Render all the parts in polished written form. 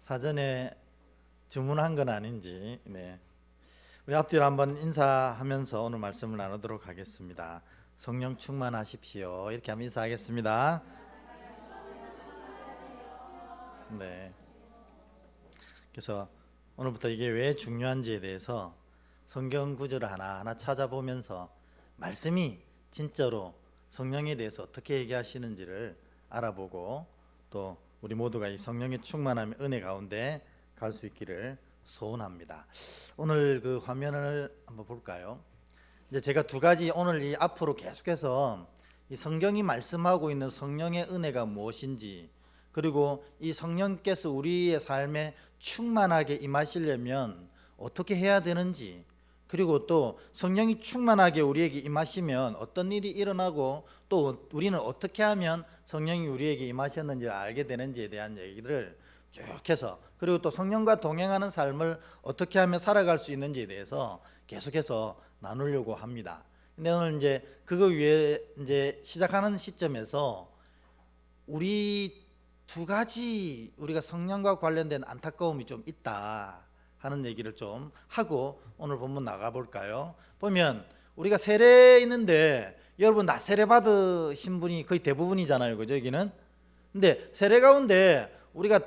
사전에 주문한 건 아닌지 우리 앞뒤로 한번 인사하면서 오늘 말씀을 나누도록 하겠습니다. 성령 충만하십시오. 이렇게 한번 인사하겠습니다. 그래서 오늘부터 이게 왜 중요한지에 대해서 성경 구절을 하나하나 찾아보면서 말씀이 진짜로 성령에 대해서 어떻게 얘기하시는지를 알아보고 또 우리 모두가 이 성령의 충만함 은혜 가운데 갈 수 있기를 소원합니다. 오늘 그 화면을 한번 볼까요? 이제 제가 두 가지 오늘 이 앞으로 계속해서 이 성경이 말씀하고 있는 성령의 은혜가 무엇인지, 그리고 이 성령께서 우리의 삶에 충만하게 임하시려면 어떻게 해야 되는지, 그리고 또 성령이 충만하게 우리에게 임하시면 어떤 일이 일어나고 또 우리는 어떻게 하면 성령이 우리에게 임하셨는지를 알게 되는지에 대한 얘기를 쭉 해서, 그리고 또 성령과 동행하는 삶을 어떻게 하면 살아갈 수 있는지에 대해서 계속해서 나누려고 합니다. 근데 오늘 이제 그거 위에 이제 시작하는 시점에서 우리 두 가지 우리가 성령과 관련된 안타까움이 좀 있다 하는 얘기를 좀 하고 오늘 본문 나가볼까요? 보면 우리가 세례 있는데 여러분 다 세례 받으신 분이 거의 대부분이잖아요, 그죠? 여기는. 근데 세례 가운데 우리가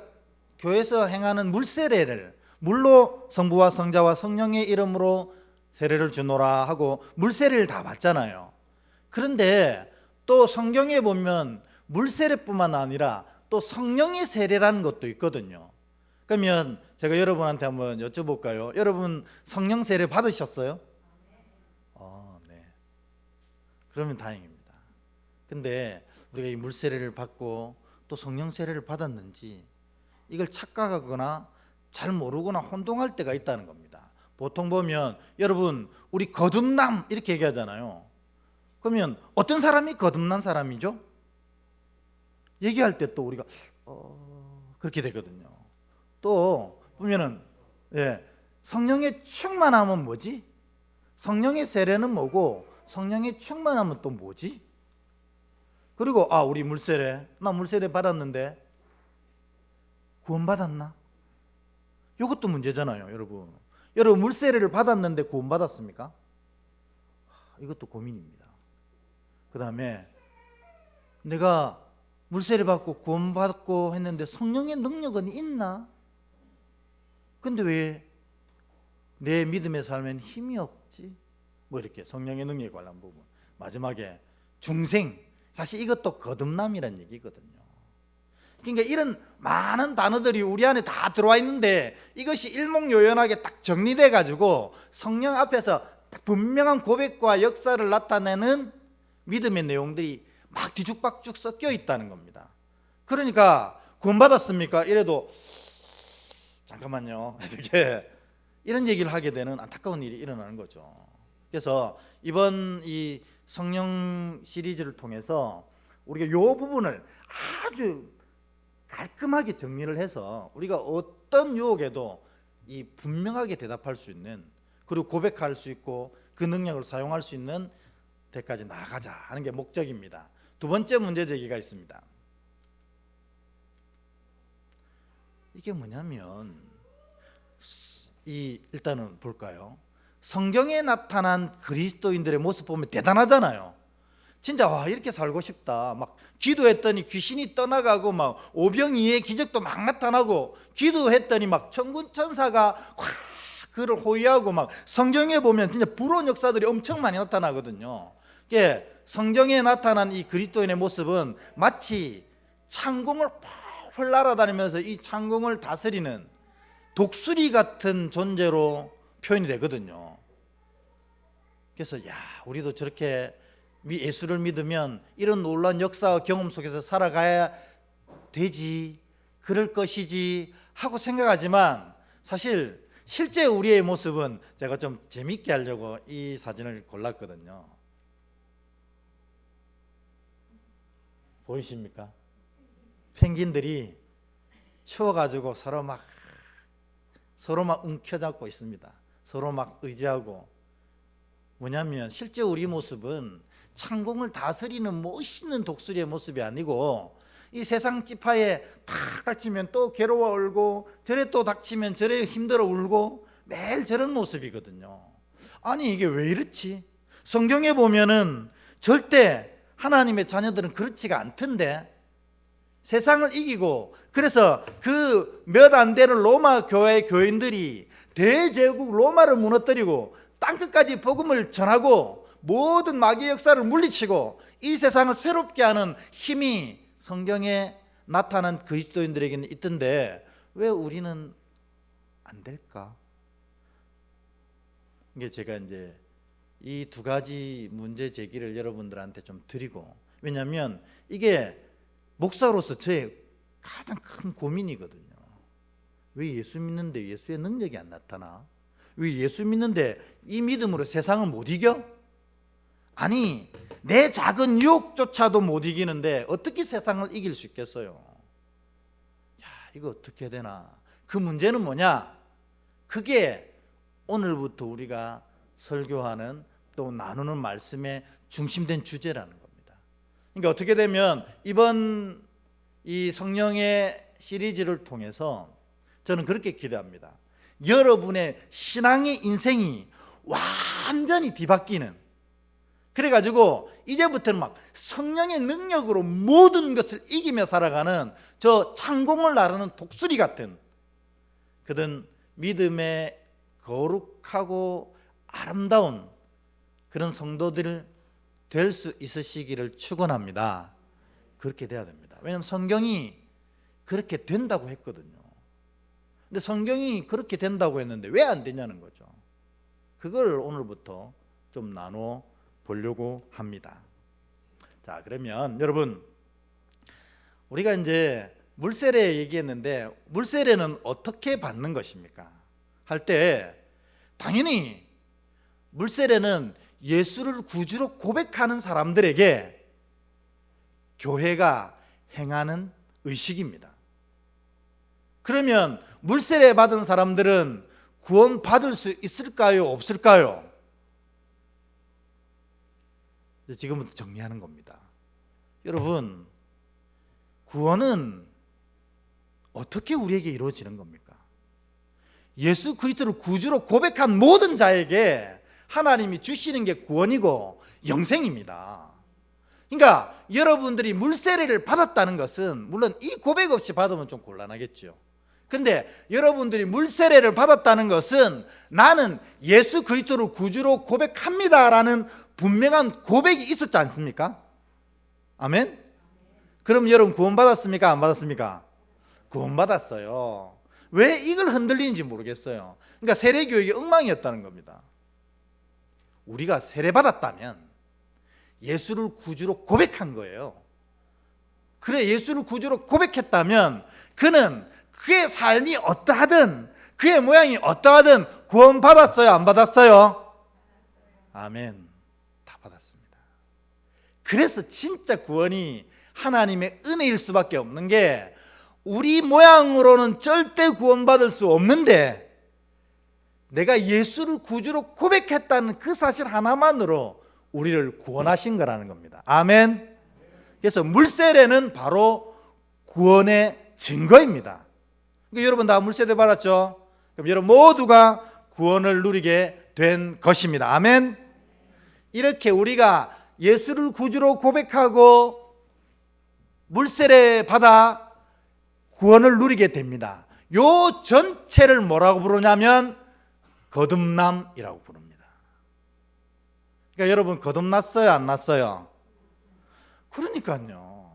교회에서 행하는 물세례를, 물로 성부와 성자와 성령의 이름으로 세례를 주노라 하고 물세례를 다 받잖아요. 그런데 또 성경에 보면 물세례뿐만 아니라 또 성령의 세례라는 것도 있거든요. 그러면 제가 여러분한테 한번 여쭤볼까요? 여러분 성령 세례 받으셨어요? 네. 그러면 다행입니다. 근데 우리가 이 물세례를 받고 또 성령 세례를 받았는지 이걸 착각하거나 잘 모르거나 혼동할 때가 있다는 겁니다. 보통 보면 여러분 우리 거듭남 이렇게 얘기하잖아요. 그러면 어떤 사람이 거듭난 사람이죠? 얘기할 때 또 우리가 그렇게 되거든요. 또 보면은 성령의 충만함은 뭐지? 성령의 세례는 뭐고 성령의 충만함은 또 뭐지? 그리고 우리 물세례, 나 물세례 받았는데 구원받았나? 이것도 문제잖아요, 여러분. 여러분 물세례를 받았는데 구원받았습니까? 이것도 고민입니다. 그 다음에 내가 물세례 받고 구원받고 했는데 성령의 능력은 있나? 근데 왜 내 믿음의 삶엔 힘이 없지? 뭐 이렇게 성령의 능력에 관한 부분. 마지막에 중생, 사실 이것도 거듭남이란 얘기거든요. 그러니까 이런 많은 단어들이 우리 안에 다 들어와 있는데 이것이 일목요연하게 딱 정리돼 가지고 성령 앞에서 분명한 고백과 역사를 나타내는 믿음의 내용들이 막 뒤죽박죽 섞여 있다는 겁니다. 그러니까 구원받았습니까? 이래도 잠깐만요, 이렇게 이런 얘기를 하게 되는 안타까운 일이 일어나는 거죠. 그래서 이번 이 성령 시리즈를 통해서 우리가 이 부분을 아주 깔끔하게 정리를 해서 우리가 어떤 유혹에도 이 분명하게 대답할 수 있는, 그리고 고백할 수 있고 그 능력을 사용할 수 있는 데까지 나아가자 하는 게 목적입니다. 두 번째 문제 제기가 있습니다. 이게 뭐냐면 일단은 볼까요? 성경에 나타난 그리스도인들의 모습 보면 대단하잖아요. 진짜 이렇게 살고 싶다. 막 기도했더니 귀신이 떠나가고 막 오병이의 기적도 막 나타나고, 기도했더니 막 천군천사가 그를 호위하고, 막 성경에 보면 진짜 불온 역사들이 엄청 많이 나타나거든요. 이게 성경에 나타난 이 그리스도인의 모습은 마치 창공을 펄펄 날아다니면서 이 창공을 다스리는 독수리 같은 존재로 표현이 되거든요. 그래서 우리도 저렇게 예수를 믿으면 이런 놀라운 역사와 경험 속에서 살아가야 되지, 그럴 것이지 하고 생각하지만, 사실 실제 우리의 모습은, 제가 좀 재밌게 하려고 이 사진을 골랐거든요. 보이십니까? 펭귄들이 추워가지고 서로 막 움켜잡고 있습니다. 서로 막 의지하고. 뭐냐면 실제 우리 모습은 창공을 다스리는 멋있는 독수리의 모습이 아니고 이 세상 지파에 탁 닥치면 또 괴로워 울고, 저래 또 닥치면 저래 힘들어 울고, 매일 저런 모습이거든요. 아니 이게 왜 이렇지? 성경에 보면은 절대 하나님의 자녀들은 그렇지가 않던데, 세상을 이기고, 그래서 그 몇 안 되는 로마 교회 교인들이 대제국 로마를 무너뜨리고 땅끝까지 복음을 전하고 모든 마귀의 역사를 물리치고 이 세상을 새롭게 하는 힘이 성경에 나타난 그리스도인들에게는 있던데 왜 우리는 안 될까? 이게 제가 이제 이 두 가지 문제 제기를 여러분들한테 좀 드리고, 왜냐하면 이게 목사로서 저의 가장 큰 고민이거든요. 왜 예수 믿는데 예수의 능력이 안 나타나? 왜 예수 믿는데 이 믿음으로 세상을 못 이겨? 아니 내 작은 유혹조차도 못 이기는데 어떻게 세상을 이길 수 있겠어요? 야, 이거 어떻게 해야 되나? 그 문제는 뭐냐? 그게 오늘부터 우리가 설교하는 또 나누는 말씀의 중심된 주제라는 겁니다. 그러니까 어떻게 되면 이번 이 성령의 시리즈를 통해서 저는 그렇게 기대합니다. 여러분의 신앙의 인생이 완전히 뒤바뀌는, 그래가지고 이제부터는 막 성령의 능력으로 모든 것을 이기며 살아가는 저 창공을 나르는 독수리 같은 그런 믿음의 거룩하고 아름다운 그런 성도들 될 수 있으시기를 축원합니다. 그렇게 돼야 됩니다. 왜냐하면 성경이 그렇게 된다고 했거든요. 근데 성경이 그렇게 된다고 했는데 왜 안 되냐는 거죠. 그걸 오늘부터 좀 나눠 보려고 합니다. 자, 그러면 여러분, 우리가 이제 물세례 얘기했는데 물세례는 어떻게 받는 것입니까? 할 때 당연히 물세례는 예수를 구주로 고백하는 사람들에게 교회가 행하는 의식입니다. 그러면 물세례 받은 사람들은 구원 받을 수 있을까요? 없을까요? 지금부터 정리하는 겁니다. 여러분, 구원은 어떻게 우리에게 이루어지는 겁니까? 예수 그리스도를 구주로 고백한 모든 자에게 하나님이 주시는 게 구원이고 영생입니다. 그러니까 여러분들이 물세례를 받았다는 것은, 물론 이 고백 없이 받으면 좀 곤란하겠죠. 그런데 여러분들이 물세례를 받았다는 것은 나는 예수 그리스도를 구주로 고백합니다라는 분명한 고백이 있었지 않습니까? 아멘? 그럼 여러분 구원 받았습니까? 안 받았습니까? 구원 받았어요. 왜 이걸 흔들리는지 모르겠어요. 그러니까 세례교육이 엉망이었다는 겁니다. 우리가 세례받았다면 예수를 구주로 고백한 거예요. 그래, 예수를 구주로 고백했다면 그는 그의 삶이 어떠하든 그의 모양이 어떠하든 구원 받았어요? 안 받았어요? 아멘. 다 받았습니다. 그래서 진짜 구원이 하나님의 은혜일 수밖에 없는 게, 우리 모양으로는 절대 구원받을 수 없는데 내가 예수를 구주로 고백했다는 그 사실 하나만으로 우리를 구원하신 거라는 겁니다. 아멘. 그래서 물세례는 바로 구원의 증거입니다. 그러니까 여러분 다 물세례 받았죠? 그럼 여러분 모두가 구원을 누리게 된 것입니다. 아멘. 이렇게 우리가 예수를 구주로 고백하고 물세례 받아 구원을 누리게 됩니다. 요 전체를 뭐라고 부르냐면 거듭남이라고 부릅니다. 그러니까 여러분 거듭났어요? 안 났어요? 그러니까요.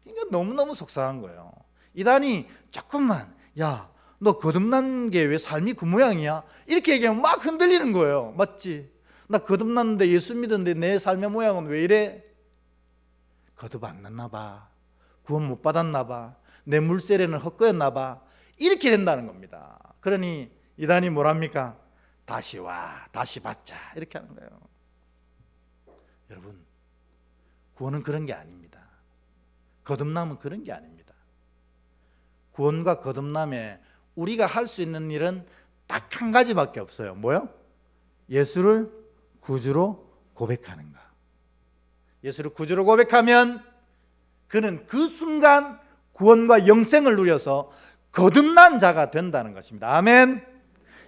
그러니까 너무너무 속상한 거예요. 이단이 조금만, 야, 너 거듭난 게 왜 삶이 그 모양이야? 이렇게 얘기하면 막 흔들리는 거예요. 맞지? 나 거듭났는데 예수 믿었는데 내 삶의 모양은 왜 이래? 거듭 안 났나 봐. 구원 못 받았나 봐. 내 물세례는 헛거였나 봐. 이렇게 된다는 겁니다. 그러니 이단이 뭐랍니까? 다시 와, 다시 받자, 이렇게 하는 거예요. 여러분, 구원은 그런 게 아닙니다. 거듭남은 그런 게 아닙니다. 구원과 거듭남에 우리가 할 수 있는 일은 딱 한 가지밖에 없어요. 뭐요? 예수를 구주로 고백하는 거. 예수를 구주로 고백하면 그는 그 순간 구원과 영생을 누려서 거듭난 자가 된다는 것입니다. 아멘.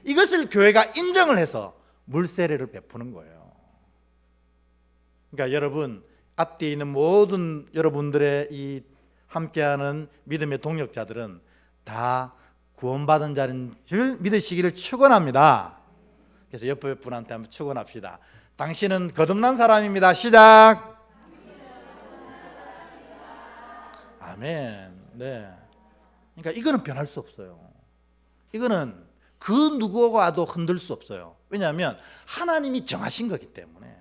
이것을 교회가 인정을 해서 물세례를 베푸는 거예요. 그러니까 여러분, 앞뒤에 있는 모든 여러분들의 이 함께하는 믿음의 동역자들은 다 구원받은 자인 줄 믿으시기를 축원합니다. 그래서 옆에 분한테 한번 축원합시다. 당신은 거듭난 사람입니다. 시작. 아멘. 네. 그러니까 이거는 변할 수 없어요. 이거는 그 누구와도 흔들 수 없어요. 왜냐하면 하나님이 정하신 거기 때문에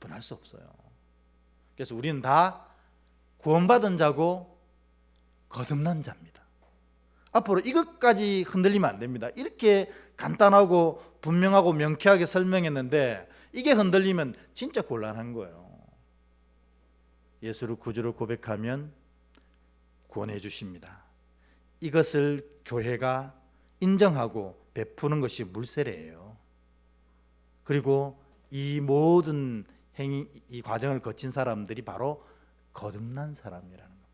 변할 수 없어요. 그래서 우리는 다 구원받은 자고 거듭난 자입니다. 앞으로 이것까지 흔들리면 안 됩니다. 이렇게 간단하고 분명하고 명쾌하게 설명했는데 이게 흔들리면 진짜 곤란한 거예요. 예수를 구주로 고백하면 구원해 주십니다. 이것을 교회가 인정하고 베푸는 것이 물세례예요. 그리고 이 모든 행위, 이 과정을 거친 사람들이 바로 거듭난 사람이라는 겁니다.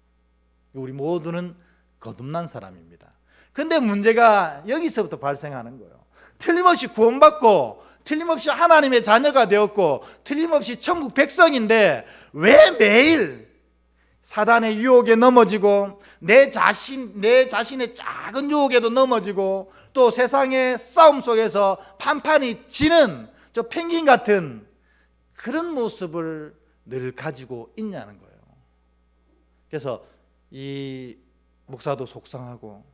우리 모두는 거듭난 사람입니다. 근데 문제가 여기서부터 발생하는 거예요. 틀림없이 구원받고 틀림없이 하나님의 자녀가 되었고 틀림없이 천국 백성인데 왜 매일 사단의 유혹에 넘어지고 내 자신의 작은 유혹에도 넘어지고 또 세상의 싸움 속에서 판판이 지는 저 펭귄 같은 그런 모습을 늘 가지고 있냐는 거예요. 그래서 이 목사도 속상하고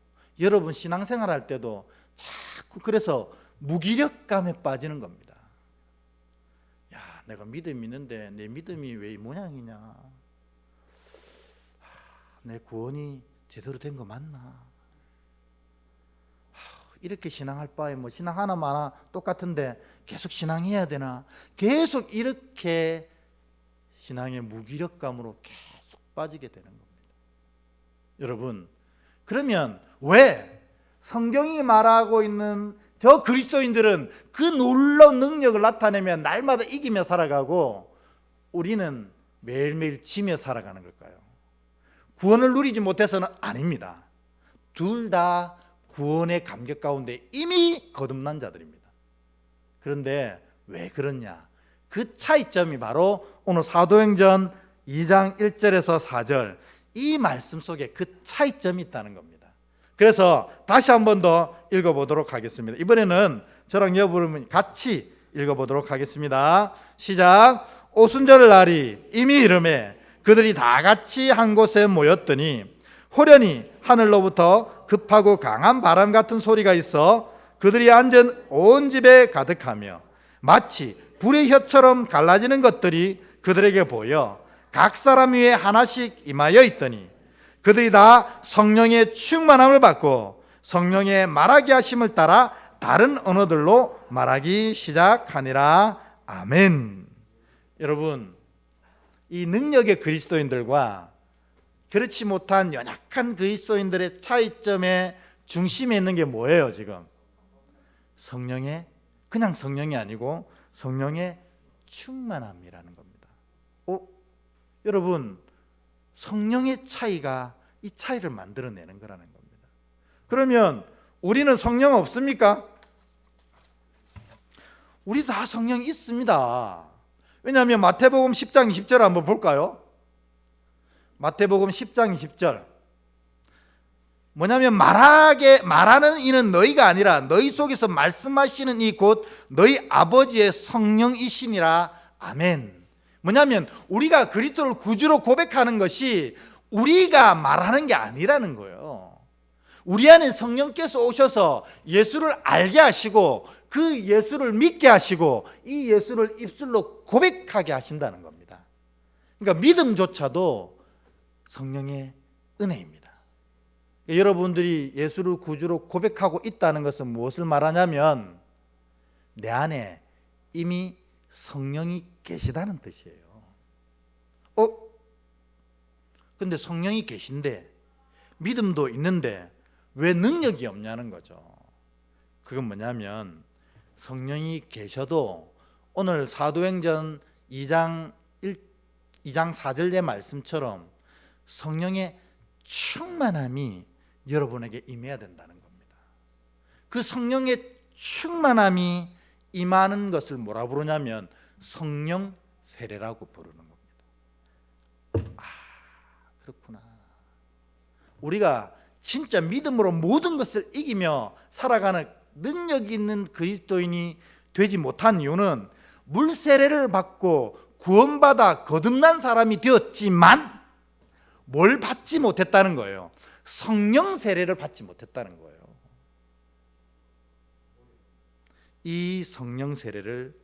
여러분 신앙생활 할 때도 자꾸 그래서 무기력감에 빠지는 겁니다. 야, 내가 믿음이 있는데 내 믿음이 왜 이 모양이냐? 내 구원이 제대로 된 거 맞나? 이렇게 신앙할 바에 뭐 신앙 하나 마나 똑같은데 계속 신앙해야 되나? 계속 이렇게 신앙의 무기력감으로 계속 빠지게 되는 겁니다. 여러분, 그러면 왜 성경이 말하고 있는 저 그리스도인들은 그 놀라운 능력을 나타내며 날마다 이기며 살아가고 우리는 매일매일 지며 살아가는 걸까요? 구원을 누리지 못해서는 아닙니다. 둘 다 구원의 감격 가운데 이미 거듭난 자들입니다. 그런데 왜 그러냐? 그 차이점이 바로 오늘 사도행전 2장 1절에서 4절 이 말씀 속에 그 차이점이 있다는 겁니다. 그래서 다시 한 번 더 읽어보도록 하겠습니다. 이번에는 저랑 여러분 같이 읽어보도록 하겠습니다. 시작. 오순절 날이 이미 이르매 그들이 다 같이 한 곳에 모였더니 호련히 하늘로부터 급하고 강한 바람 같은 소리가 있어 그들이 앉은 온 집에 가득하며 마치 불의 혀처럼 갈라지는 것들이 그들에게 보여 각 사람 위에 하나씩 임하여 있더니 그들이 다 성령의 충만함을 받고 성령의 말하게 하심을 따라 다른 언어들로 말하기 시작하니라. 아멘. 여러분, 이 능력의 그리스도인들과 그렇지 못한 연약한 그리스도인들의 차이점의 중심에 있는 게 뭐예요? 지금 성령의, 그냥 성령이 아니고 성령의 충만함이라는 겁니다. 여러분, 성령의 차이가 이 차이를 만들어내는 거라는 겁니다. 그러면 우리는 성령 없습니까? 우리 다 성령 있습니다. 왜냐하면 마태복음 10장 20절 한번 볼까요? 마태복음 10장 20절 뭐냐면 말하는 이는 너희가 아니라 너희 속에서 말씀하시는 이 곧 너희 아버지의 성령이시니라. 아멘. 뭐냐면 우리가 그리스도를 구주로 고백하는 것이 우리가 말하는 게 아니라는 거예요. 우리 안에 성령께서 오셔서 예수를 알게 하시고 그 예수를 믿게 하시고 이 예수를 입술로 고백하게 하신다는 겁니다. 그러니까 믿음조차도 성령의 은혜입니다. 여러분들이 예수를 구주로 고백하고 있다는 것은 무엇을 말하냐면 내 안에 이미 성령이 계시다는 뜻이에요. 근데 성령이 계신데 믿음도 있는데 왜 능력이 없냐는 거죠. 그건 뭐냐면 성령이 계셔도 오늘 사도행전 2장 4절의 말씀처럼 성령의 충만함이 여러분에게 임해야 된다는 겁니다. 그 성령의 충만함이 임하는 것을 뭐라 부르냐면 성령 세례라고 부르는 겁니다. 그렇구나. 우리가 진짜 믿음으로 모든 것을 이기며 살아가는 능력 있는 그리스도인이 되지 못한 이유는 물 세례를 받고 구원받아 거듭난 사람이 되었지만 뭘 받지 못했다는 거예요. 성령 세례를 받지 못했다는 거예요. 이 성령 세례를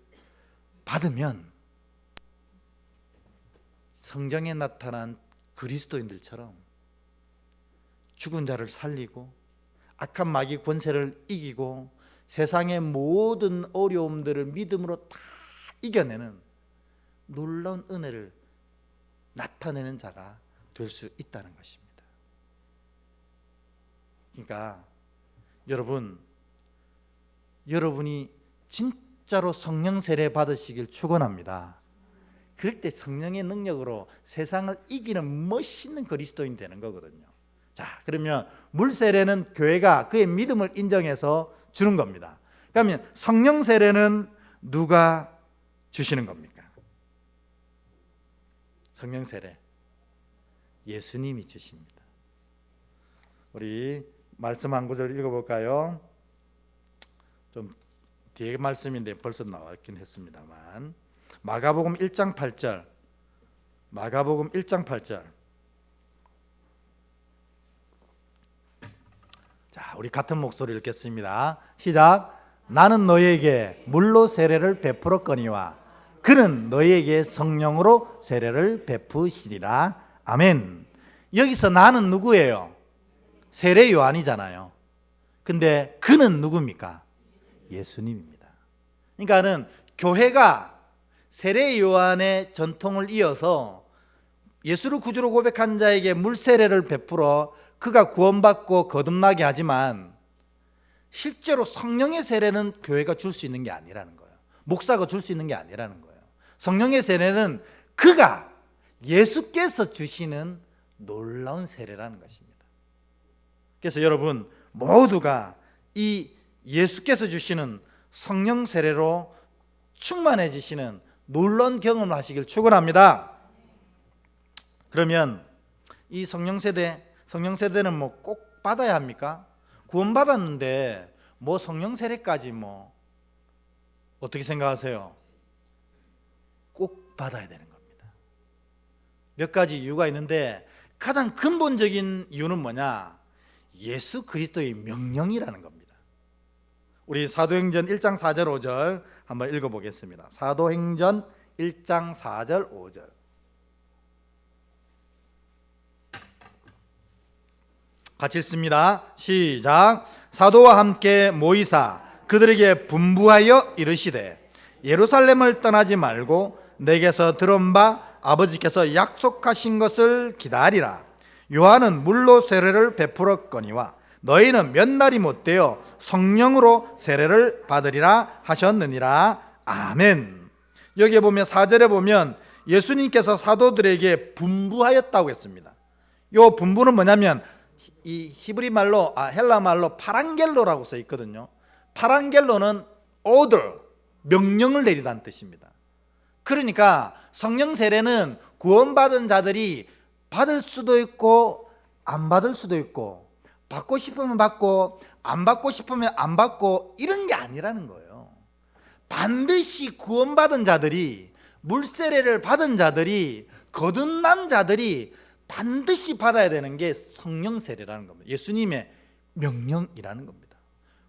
받으면 성경에 나타난 그리스도인들처럼 죽은 자를 살리고 악한 마귀 권세를 이기고 세상의 모든 어려움들을 믿음으로 다 이겨내는 놀라운 은혜를 나타내는 자가 될 수 있다는 것입니다. 그러니까 여러분이 진짜로 성령 세례 받으시길 축원합니다. 그럴 때 성령의 능력으로 세상을 이기는 멋있는 그리스도인 되는 거거든요. 자, 그러면 물 세례는 교회가 그의 믿음을 인정해서 주는 겁니다. 그러면 성령 세례는 누가 주시는 겁니까? 성령 세례 예수님이 주십니다. 우리 말씀 한 구절 읽어볼까요? 좀 뒤에 말씀인데 벌써 나왔긴 했습니다만 마가복음 1장 8절 마가복음 1장 8절 자, 우리 같은 목소리 읽겠습니다. 시작. 나는 너희에게 물로 세례를 베풀었거니와 그는 너희에게 성령으로 세례를 베푸시리라. 아멘. 여기서 나는 누구예요? 세례 요한이잖아요. 근데 그는 누굽니까? 예수님입니다. 그러니까는 교회가 세례 요한의 전통을 이어서 예수를 구주로 고백한 자에게 물 세례를 베풀어 그가 구원받고 거듭나게 하지만 실제로 성령의 세례는 교회가 줄 수 있는 게 아니라는 거예요. 목사가 줄 수 있는 게 아니라는 거예요. 성령의 세례는 그가 예수께서 주시는 놀라운 세례라는 것입니다. 그래서 여러분 모두가 이 예수께서 주시는 성령 세례로 충만해지시는 놀라운 경험을 하시길 축원합니다. 그러면 이 성령 세례는 뭐 꼭 받아야 합니까? 구원받았는데 뭐 성령 세례까지 뭐 어떻게 생각하세요? 꼭 받아야 되는 겁니다. 몇 가지 이유가 있는데 가장 근본적인 이유는 뭐냐? 예수 그리스도의 명령이라는 겁니다. 우리 사도행전 1장 4절 5절 한번 읽어보겠습니다. 사도행전 1장 4절 5절 같이 읽습니다. 시작. 사도와 함께 모이사 그들에게 분부하여 이르시되 예루살렘을 떠나지 말고 내게서 들은 바 아버지께서 약속하신 것을 기다리라. 요한은 물로 세례를 베풀었거니와 너희는 몇 날이 못되어 성령으로 세례를 받으리라 하셨느니라. 아멘. 여기에 보면 4절에 보면 예수님께서 사도들에게 분부하였다고 했습니다. 이 분부는 뭐냐면 이 히브리 말로 헬라 말로 파랑겔로라고 써 있거든요. 파랑겔로는 order, 명령을 내리다는 뜻입니다. 그러니까 성령 세례는 구원받은 자들이 받을 수도 있고 안 받을 수도 있고 받고 싶으면 받고 안 받고 싶으면 안 받고 이런 게 아니라는 거예요. 반드시 구원받은 자들이 물세례를 받은 자들이 거듭난 자들이 반드시 받아야 되는 게 성령 세례라는 겁니다. 예수님의 명령이라는 겁니다.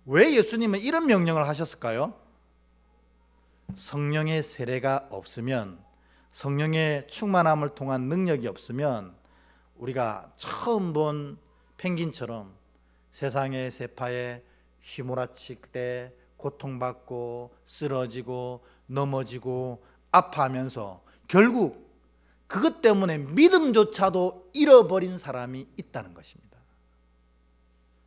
왜 예수님은 이런 명령을 하셨을까요? 성령의 세례가 없으면, 성령의 충만함을 통한 능력이 없으면 우리가 처음 본 펭귄처럼 세상의 세파에 휘몰아칠 때 고통받고 쓰러지고 넘어지고 아파하면서 결국 그것 때문에 믿음조차도 잃어버린 사람이 있다는 것입니다.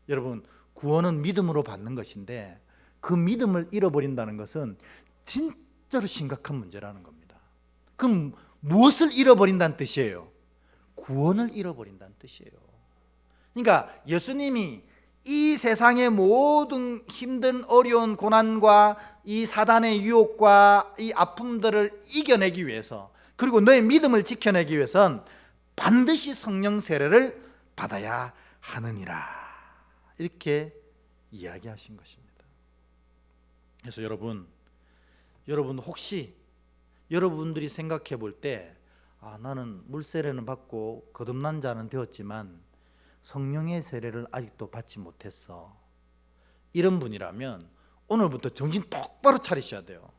여러분, 구원은 믿음으로 받는 것인데 그 믿음을 잃어버린다는 것은 진짜로 심각한 문제라는 겁니다. 그럼 무엇을 잃어버린다는 뜻이에요? 구원을 잃어버린다는 뜻이에요. 그러니까 예수님이 이 세상의 모든 힘든 어려운 고난과 이 사단의 유혹과 이 아픔들을 이겨내기 위해서, 그리고 너의 믿음을 지켜내기 위해선 반드시 성령 세례를 받아야 하느니라, 이렇게 이야기하신 것입니다. 그래서 여러분 혹시 여러분들이 생각해 볼 때 나는 물세례는 받고 거듭난 자는 되었지만 성령의 세례를 아직도 받지 못했어, 이런 분이라면 오늘부터 정신 똑바로 차리셔야 돼요.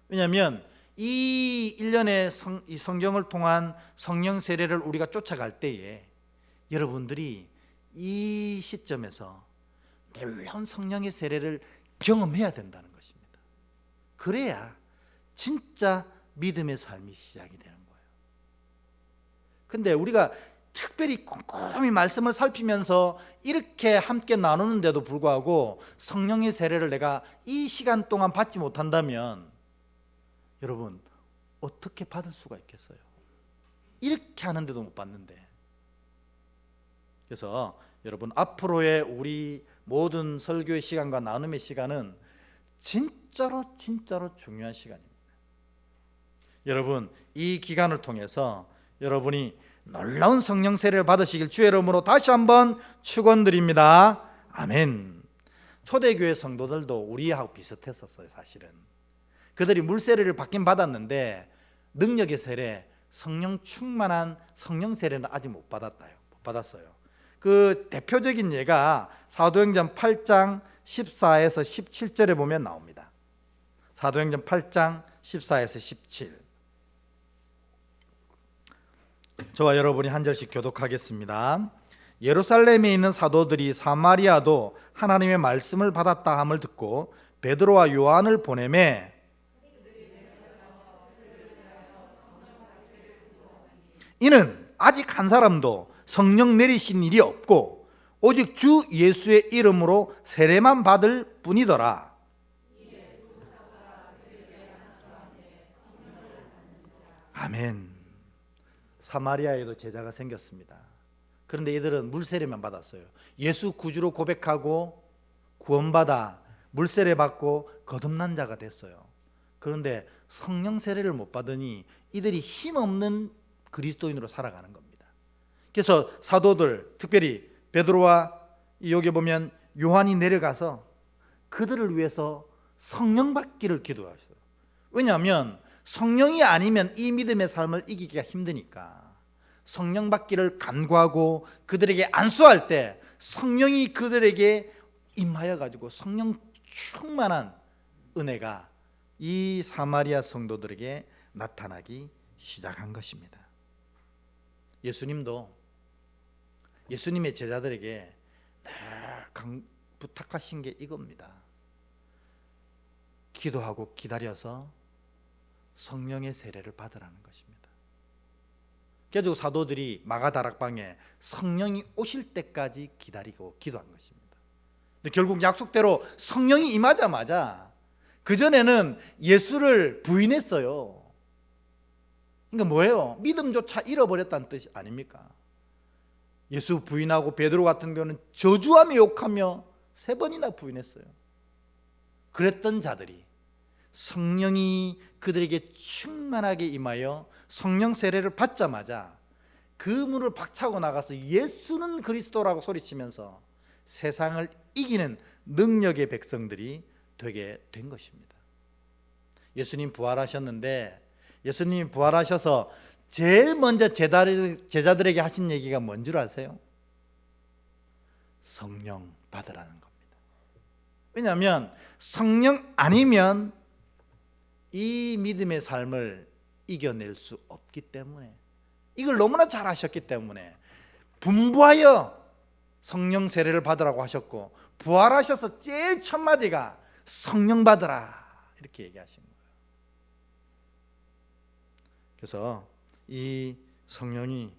왜냐하면 이 1년의 이 성경을 통한 성령 세례를 우리가 쫓아갈 때에 여러분들이 이 시점에서 놀라운 성령의 세례를 경험해야 된다는 것입니다. 그래야 진짜 믿음의 삶이 시작이 되는 거예요. 근데 우리가 특별히 꼼꼼히 말씀을 살피면서 이렇게 함께 나누는데도 불구하고 성령의 세례를 내가 이 시간 동안 받지 못한다면 여러분 어떻게 받을 수가 있겠어요? 이렇게 하는데도 못 받는데. 그래서 여러분 앞으로의 우리 모든 설교의 시간과 나눔의 시간은 진짜로 중요한 시간입니다. 여러분 이 기간을 통해서 여러분이 놀라운 성령 세례를 받으시길 주의 이름으로 다시 한번 축원드립니다. 아멘. 초대교회 성도들도 우리하고 비슷했었어요. 사실은 그들이 물세례를 받긴 받았는데 능력의 세례, 성령 충만한 성령 세례는 아직 못 받았어요. 그 대표적인 예가 사도행전 8장 14에서 17절에 보면 나옵니다. 사도행전 8장 14에서 17. 저와 여러분이 한 절씩 교독하겠습니다. 예루살렘에 있는 사도들이 사마리아도 하나님의 말씀을 받았다 함을 듣고 베드로와 요한을 보내매 이는 아직 한 사람도 성령 내리신 일이 없고 오직 주 예수의 이름으로 세례만 받을 뿐이더라. 아멘. 사마리아에도 제자가 생겼습니다. 그런데 이들은 물세례만 받았어요. 예수 구주로 고백하고 구원받아 물세례 받고 거듭난 자가 됐어요. 그런데 성령 세례를 못 받으니 이들이 힘없는 그리스도인으로 살아가는 겁니다. 그래서 사도들, 특별히 베드로와 여기 보면 요한이 내려가서 그들을 위해서 성령 받기를 기도하셨어요. 왜냐하면 성령이 아니면 이 믿음의 삶을 이기기가 힘드니까 성령 받기를 간구하고 그들에게 안수할 때 성령이 그들에게 임하여 가지고 성령 충만한 은혜가 이 사마리아 성도들에게 나타나기 시작한 것입니다. 예수님도 예수님의 제자들에게 늘 부탁하신 게 이겁니다. 기도하고 기다려서 성령의 세례를 받으라는 것입니다. 그래서 사도들이 마가다락방에 성령이 오실 때까지 기다리고 기도한 것입니다. 근데 결국 약속대로 성령이 임하자마자 그전에는 예수를 부인했어요. 그러니까 뭐예요? 믿음조차 잃어버렸다는 뜻이 아닙니까? 예수 부인하고 베드로 같은 경우는 저주하며 욕하며 3번이나 부인했어요. 그랬던 자들이 성령이 그들에게 충만하게 임하여 성령 세례를 받자마자 그 문을 박차고 나가서 예수는 그리스도라고 소리치면서 세상을 이기는 능력의 백성들이 되게 된 것입니다. 예수님 부활하셨는데 예수님이 부활하셔서 제일 먼저 제자들에게 하신 얘기가 뭔 줄 아세요? 성령 받으라는 겁니다. 왜냐하면 성령 아니면 이 믿음의 삶을 이겨낼 수 없기 때문에, 이걸 너무나 잘 하셨기 때문에 분부하여 성령 세례를 받으라고 하셨고 부활하셔서 제일 첫 마디가 성령 받으라 이렇게 얘기하신 거예요. 그래서 이 성령이,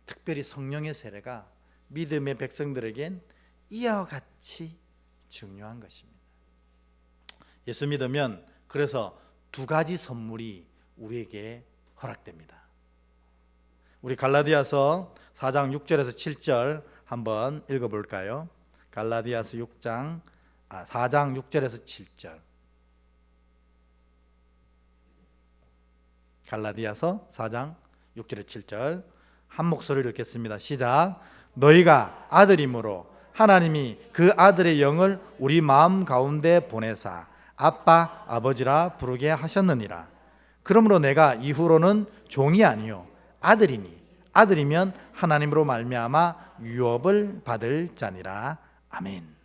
특별히 성령의 세례가 믿음의 백성들에겐 이와 같이 중요한 것입니다. 예수 믿으면 그래서 2가지 선물이 우리에게 허락됩니다. 우리 갈라디아서 4장 6절에서 7절 한번 읽어볼까요? 갈라디아서 4장 6절에서 7절. 갈라디아서 4장 6절에서 7절 한 목소리로 읽겠습니다. 시작. 너희가 아들이므로 하나님이 그 아들의 영을 우리 마음 가운데 보내사 아빠 아버지라 부르게 하셨느니라. 그러므로 내가 이후로는 종이 아니요 아들이니 아들이면 하나님으로 말미암아 유업을 받을 자니라. 아멘.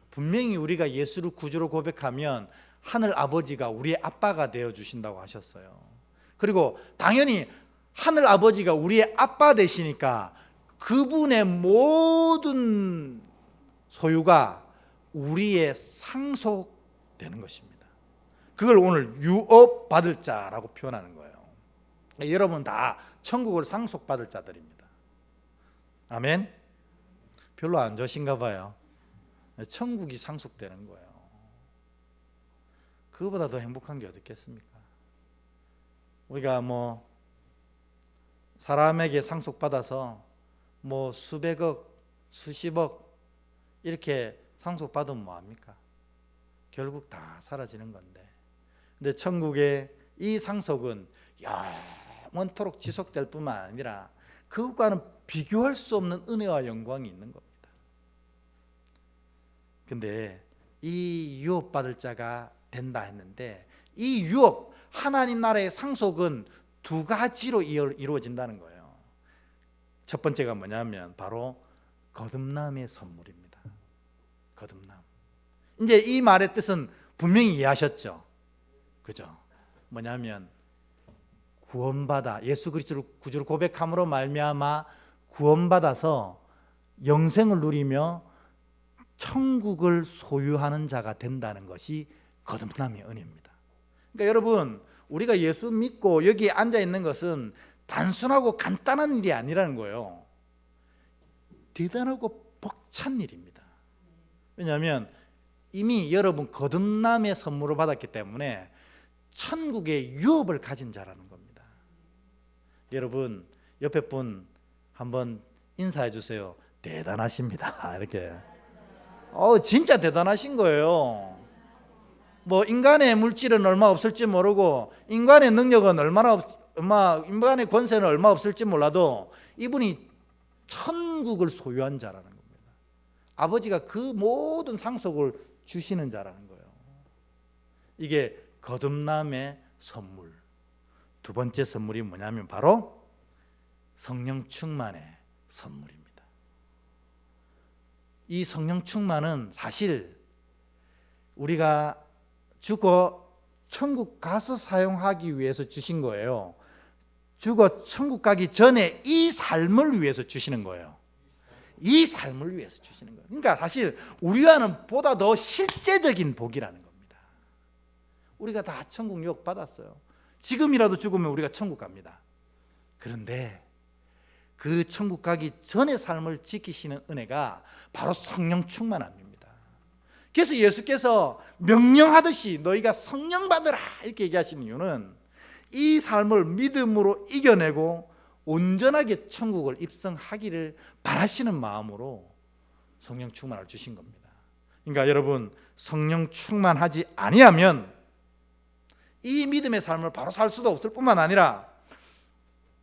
분명히 우리가 예수를 구주로 고백하면 하늘 아버지가 우리의 아빠가 되어 주신다고 하셨어요. 그리고 당연히 하늘 아버지가 우리의 아빠 되시니까 그분의 모든 소유가 우리의 상속되는 것입니다. 그걸 오늘 유업 받을 자라고 표현하는 거예요. 여러분 다 천국을 상속받을 자들입니다. 아멘. 별로 안 좋으신가 봐요. 천국이 상속되는 거예요. 그거보다 더 행복한 게 어디 있겠습니까? 우리가 사람에게 상속받아서 수백억, 수십억 이렇게 상속받으면 뭐합니까? 결국 다 사라지는 건데. 근데 천국의 이 상속은 영원토록 지속될 뿐만 아니라 그것과는 비교할 수 없는 은혜와 영광이 있는 겁니다. 근데 이 유업받을 자가 된다 했는데 이 유업, 하나님 나라의 상속은 두 가지로 이루어진다는 거예요. 첫 번째가 뭐냐면 바로 거듭남의 선물입니다. 거듭남. 이제 이 말의 뜻은 분명히 이해하셨죠? 그죠? 뭐냐면 구원받아 예수 그리스도를 구주로 고백함으로 말미암아 구원받아서 영생을 누리며 천국을 소유하는 자가 된다는 것이 거듭남의 은혜입니다. 그러니까 여러분, 우리가 예수 믿고 여기에 앉아 있는 것은 단순하고 간단한 일이 아니라는 거예요. 대단하고 벅찬 일입니다. 왜냐하면 이미 여러분 거듭남의 선물을 받았기 때문에 천국의 유업을 가진 자라는 겁니다. 여러분 옆에 분 한번 인사해 주세요. 대단하십니다. 이렇게. 진짜 대단하신 거예요. 인간의 물질은 얼마 없을지 모르고 인간의 능력은 인간의 권세는 얼마 없을지 몰라도 이분이 천국을 소유한 자라는 겁니다. 아버지가 그 모든 상속을 주시는 자라는 거예요. 이게 거듭남의 선물. 두 번째 선물이 뭐냐면 바로 성령 충만의 선물입니다. 이 성령 충만은 사실 우리가 죽어 천국 가서 사용하기 위해서 주신 거예요. 죽어 천국 가기 전에 이 삶을 위해서 주시는 거예요. 이 삶을 위해서 주시는 거예요. 그러니까 사실 우리와는 보다 더 실제적인 복이라는 겁니다. 우리가 다 천국 유업 받았어요. 지금이라도 죽으면 우리가 천국 갑니다. 그런데 그 천국 가기 전의 삶을 지키시는 은혜가 바로 성령 충만함입니다. 그래서 예수께서 명령하듯이 너희가 성령 받으라 이렇게 얘기하시는 이유는 이 삶을 믿음으로 이겨내고 온전하게 천국을 입성하기를 바라시는 마음으로 성령 충만을 주신 겁니다. 그러니까 여러분 성령 충만하지 아니하면 이 믿음의 삶을 바로 살 수도 없을 뿐만 아니라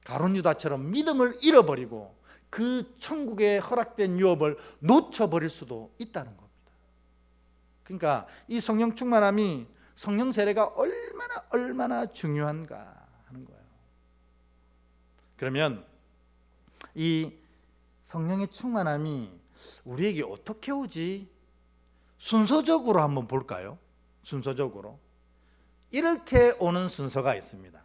가룟 유다처럼 믿음을 잃어버리고 그 천국에 허락된 유업을 놓쳐버릴 수도 있다는 겁니다. 그러니까 이 성령 충만함이 성령 세례가 얼마나 중요한가 하는 거예요. 그러면 이 성령의 충만함이 우리에게 어떻게 오지? 순서적으로 한번 볼까요? 순서적으로 이렇게 오는 순서가 있습니다.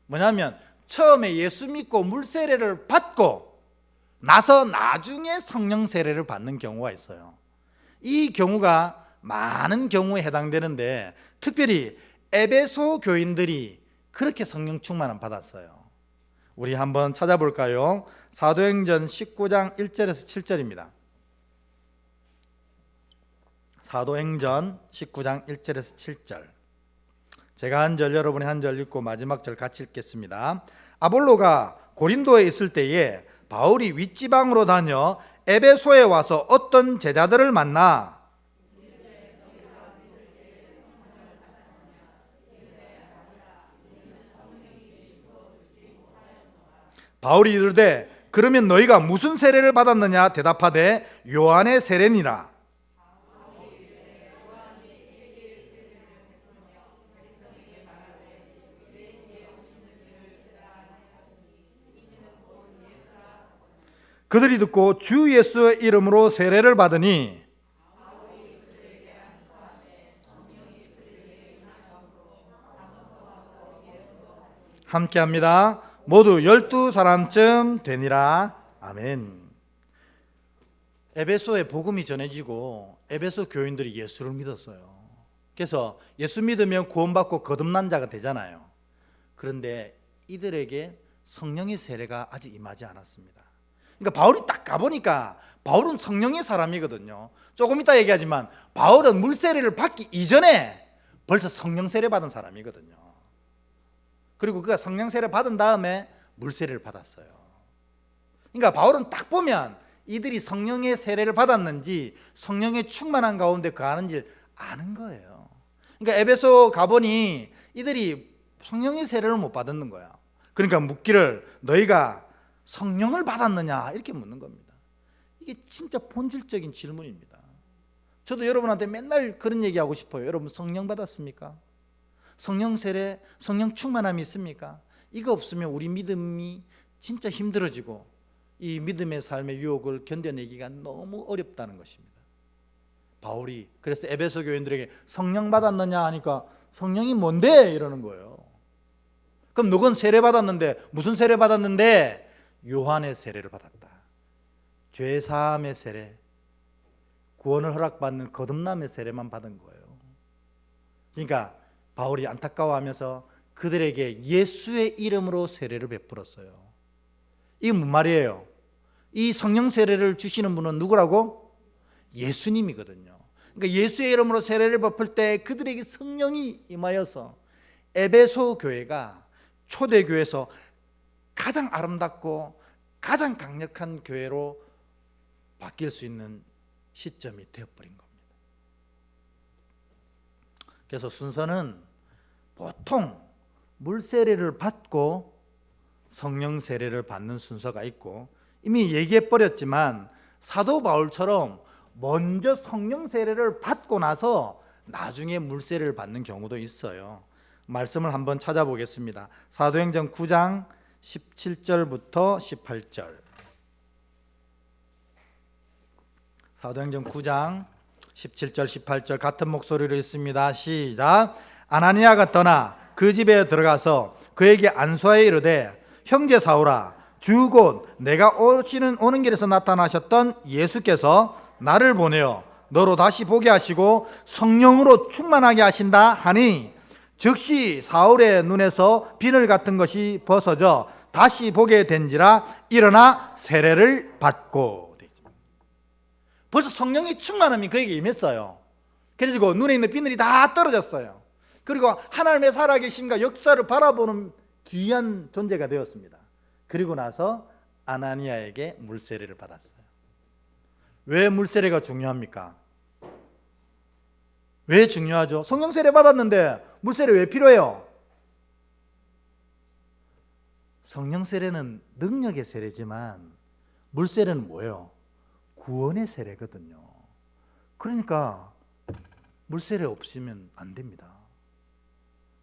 뭐냐면 처음에 예수 믿고 물 세례를 받고 나서 나중에 성령 세례를 받는 경우가 있어요. 이 경우가 많은 경우에 해당되는데 특별히 에베소 교인들이 그렇게 성령 충만함 받았어요. 우리 한번 찾아볼까요? 사도행전 19장 1절에서 7절입니다. 사도행전 19장 1절에서 7절. 제가 한 절, 여러분이 한 절 읽고 마지막 절 같이 읽겠습니다. 아볼로가 고린도에 있을 때에 바울이 윗지방으로 다녀 에베소에 와서 어떤 제자들을 만나 바울이 이르되 그러면 너희가 무슨 세례를 받았느냐 대답하되 요한의 세례니라. 그들이 듣고 주 예수의 이름으로 세례를 받으니 함께합니다. 모두 12사람쯤 되니라. 아멘. 에베소에 복음이 전해지고 에베소 교인들이 예수를 믿었어요. 그래서 예수 믿으면 구원받고 거듭난 자가 되잖아요. 그런데 이들에게 성령의 세례가 아직 임하지 않았습니다. 그러니까 바울이 딱 가보니까 바울은 성령의 사람이거든요. 조금 이따 얘기하지만 바울은 물세례를 받기 이전에 벌써 성령 세례 받은 사람이거든요. 그리고 그가 성령 세례 받은 다음에 물세례를 받았어요. 그러니까 바울은 딱 보면 이들이 성령의 세례를 받았는지 성령의 충만한 가운데 거하는지 아는 거예요. 그러니까 에베소 가보니 이들이 성령의 세례를 못 받았는 거야. 그러니까 묻기를 너희가 성령을 받았느냐 이렇게 묻는 겁니다. 이게 진짜 본질적인 질문입니다. 저도 여러분한테 맨날 그런 얘기하고 싶어요. 여러분 성령 받았습니까? 성령 세례, 성령 충만함이 있습니까? 이거 없으면 우리 믿음이 진짜 힘들어지고 이 믿음의 삶의 유혹을 견뎌내기가 너무 어렵다는 것입니다. 바울이 그래서 에베소 교인들에게 성령 받았느냐 하니까 성령이 뭔데? 이러는 거예요. 그럼 누군 세례 받았는데 무슨 세례 받았는데? 요한의 세례를 받았다. 죄 사함의 세례, 구원을 허락받는 거듭남의 세례만 받은 거예요. 그러니까 바울이 안타까워하면서 그들에게 예수의 이름으로 세례를 베풀었어요. 이게 뭔 말이에요? 이 성령 세례를 주시는 분은 누구라고? 예수님이거든요. 그러니까 예수의 이름으로 세례를 베풀 때 그들에게 성령이 임하여서 에베소 교회가 초대교회에서 가장 아름답고 가장 강력한 교회로 바뀔 수 있는 시점이 되어버린 겁니다. 그래서 순서는 보통 물세례를 받고 성령 세례를 받는 순서가 있고, 이미 얘기해버렸지만 사도 바울처럼 먼저 성령 세례를 받고 나서 나중에 물세례를 받는 경우도 있어요. 말씀을 한번 찾아보겠습니다. 사도행전 9장 17절부터 18절. 사도행전 9장 17절 18절 같은 목소리로 있습니다. 시작. 아나니아가 떠나 그 집에 들어가서 그에게 안수하여 이르되 형제 사울아, 주 곧 내가 오는 길에서 나타나셨던 예수께서 나를 보내어 너로 다시 보게 하시고 성령으로 충만하게 하신다 하니, 즉시 사울의 눈에서 비늘 같은 것이 벗어져 다시 보게 된지라 일어나 세례를 받고. 벌써 성령의 충만함이 그에게 임했어요. 그리고 눈에 있는 비늘이 다 떨어졌어요. 그리고 하나님의 살아계심과 역사를 바라보는 귀한 존재가 되었습니다. 그리고 나서 아나니아에게 물세례를 받았어요. 왜 물세례가 중요합니까? 왜 중요하죠? 성령 세례 받았는데 물세례 왜 필요해요? 성령 세례는 능력의 세례지만 물세례는 뭐예요? 구원의 세례거든요. 그러니까 물세례 없으면 안 됩니다.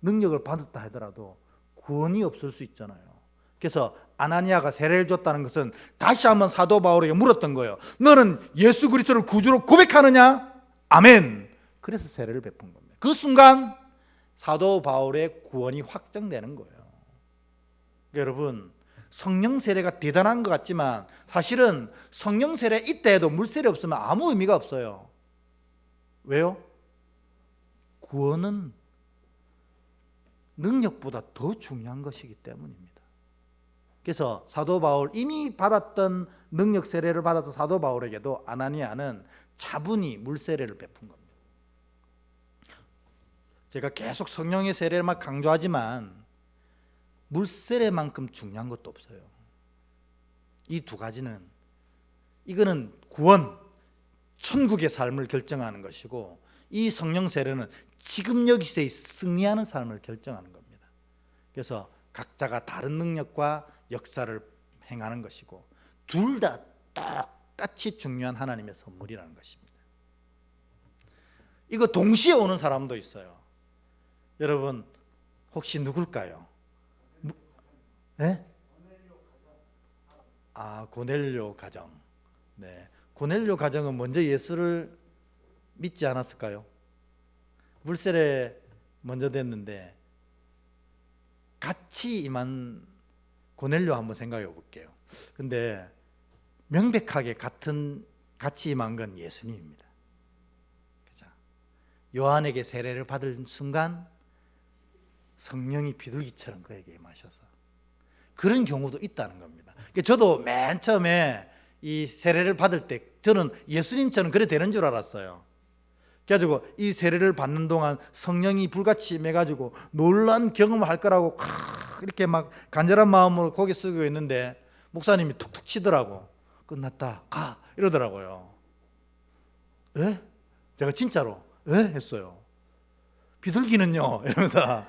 능력을 받았다 하더라도 구원이 없을 수 있잖아요. 그래서 아나니아가 세례를 줬다는 것은 다시 한번 사도 바울에게 물었던 거예요. 너는 예수 그리스도를 구주로 고백하느냐? 아멘. 그래서 세례를 베푼 겁니다. 그 순간 사도 바울의 구원이 확정되는 거예요. 여러분, 성령 세례가 대단한 것 같지만 사실은 성령 세례 이때에도 물세례 없으면 아무 의미가 없어요. 왜요? 구원은 능력보다 더 중요한 것이기 때문입니다. 그래서 사도 바울, 이미 받았던 능력 세례를 받았던 사도 바울에게도 아나니아는 차분히 물세례를 베푼 겁니다. 제가 계속 성령의 세례를 막 강조하지만 물세례만큼 중요한 것도 없어요. 이 두 가지는 이거는 구원, 천국의 삶을 결정하는 것이고 이 성령 세례는 지금 여기서의 승리하는 삶을 결정하는 겁니다. 그래서 각자가 다른 능력과 역사를 행하는 것이고 둘 다 똑같이 중요한 하나님의 선물이라는 것입니다. 이거 동시에 오는 사람도 있어요. 여러분 혹시 누굴까요? 네? 고넬료 가정. 네, 고넬료 가정은 먼저 예수를 믿지 않았을까요? 물세례 먼저 됐는데 같이 임한 고넬료 한번 생각해 볼게요. 근데 명백하게 같이 임한 건 예수님입니다. 그죠? 요한에게 세례를 받을 순간 성령이 비둘기처럼 그에게 임하셔서 그런 경우도 있다는 겁니다. 저도 맨 처음에 이 세례를 받을 때 저는 예수님처럼 그래 되는 줄 알았어요. 그래가지고 이 세례를 받는 동안 성령이 불같이 임해가지고 놀란 경험을 할 거라고 이렇게 막 간절한 마음으로 고개 숙이고 있는데 목사님이 툭툭 치더라고. 끝났다 가 이러더라고요. 에? 제가 진짜로 에? 했어요. 비둘기는요? 이러면서 가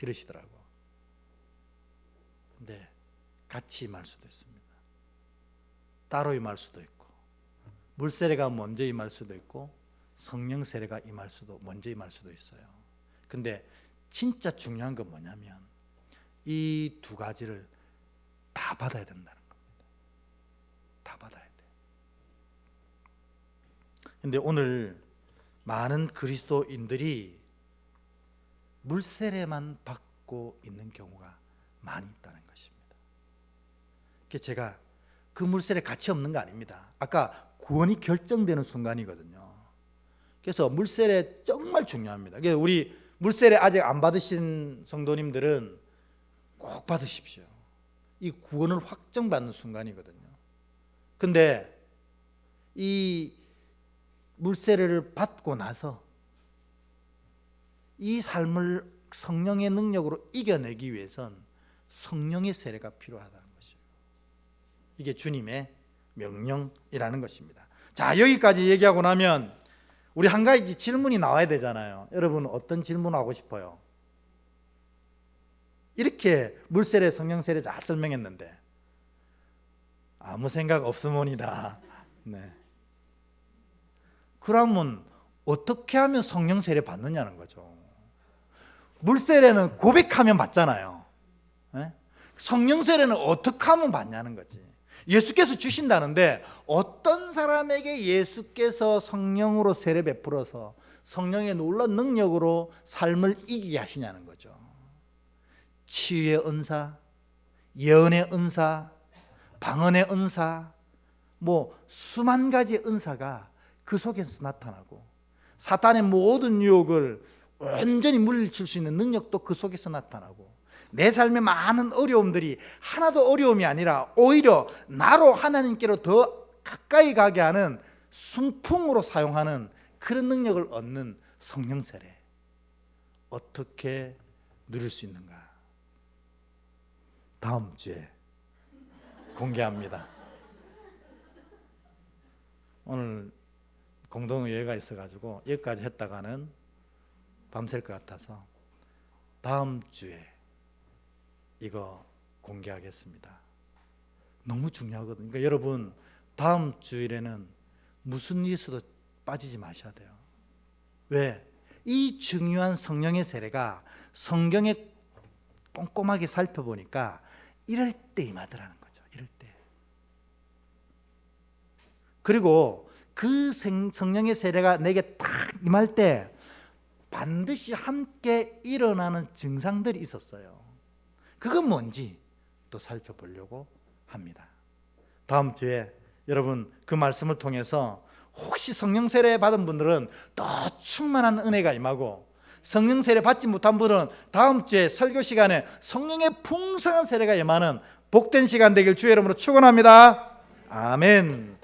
이러시더라고. 근데 같이 임할 수도 있습니다. 따로 임할 수도 있고 물세례가 먼저 임할 수도 있고 성령 세례가 먼저 임할 수도 있어요. 근데 진짜 중요한 건 뭐냐면 이 두 가지를 다 받아야 된다는 겁니다. 다 받아야 돼. 근데 오늘 많은 그리스도인들이 물세례만 받고 있는 경우가 많이 있다는 것입니다. 제가 그 물세례 가치 없는 거 아닙니다. 아까 구원이 결정되는 순간이거든요. 그래서 물세례 정말 중요합니다. 그래서 우리 물세례 아직 안 받으신 성도님들은 꼭 받으십시오. 이 구원을 확정받는 순간이거든요. 근데 이 물세례를 받고 나서 이 삶을 성령의 능력으로 이겨내기 위해선 성령의 세례가 필요하다는 것이에요. 이게 주님의 명령이라는 것입니다. 자, 여기까지 얘기하고 나면 우리 한 가지 질문이 나와야 되잖아요. 여러분 어떤 질문 하고 싶어요? 이렇게 물세례, 성령세례 잘 설명했는데 아무 생각 없으모니다. 네. 그러면 어떻게 하면 성령세례 받느냐는 거죠. 물세례는 고백하면 받잖아요. 네? 성령세례는 어떻게 하면 받냐는 거지. 예수께서 주신다는데 어떤 사람에게 예수께서 성령으로 세례 베풀어서 성령의 놀라운 능력으로 삶을 이기게 하시냐는 거죠. 치유의 은사, 예언의 은사, 방언의 은사, 수만 가지의 은사가 그 속에서 나타나고 사탄의 모든 유혹을 완전히 물리칠 수 있는 능력도 그 속에서 나타나고 내 삶의 많은 어려움들이 하나도 어려움이 아니라 오히려 나로 하나님께로 더 가까이 가게 하는 순풍으로 사용하는 그런 능력을 얻는 성령 세례 어떻게 누릴 수 있는가? 다음 주에 공개합니다. 오늘 공동의회가 있어가지고 여기까지 했다가는 밤샐 것 같아서 다음 주에 이거 공개하겠습니다. 너무 중요하거든요. 그러니까 여러분 다음 주일에는 무슨 일에서도 빠지지 마셔야 돼요. 왜? 이 중요한 성령의 세례가 성경에 꼼꼼하게 살펴보니까 이럴 때 임하더라는 거죠. 이럴 때. 그리고 그 성령의 세례가 내게 딱 임할 때 반드시 함께 일어나는 증상들이 있었어요. 그건 뭔지 또 살펴보려고 합니다. 다음 주에 여러분 그 말씀을 통해서 혹시 성령 세례 받은 분들은 더 충만한 은혜가 임하고 성령 세례 받지 못한 분은 다음 주에 설교 시간에 성령의 풍성한 세례가 임하는 복된 시간 되길 주의 이름으로 축원합니다. 아멘.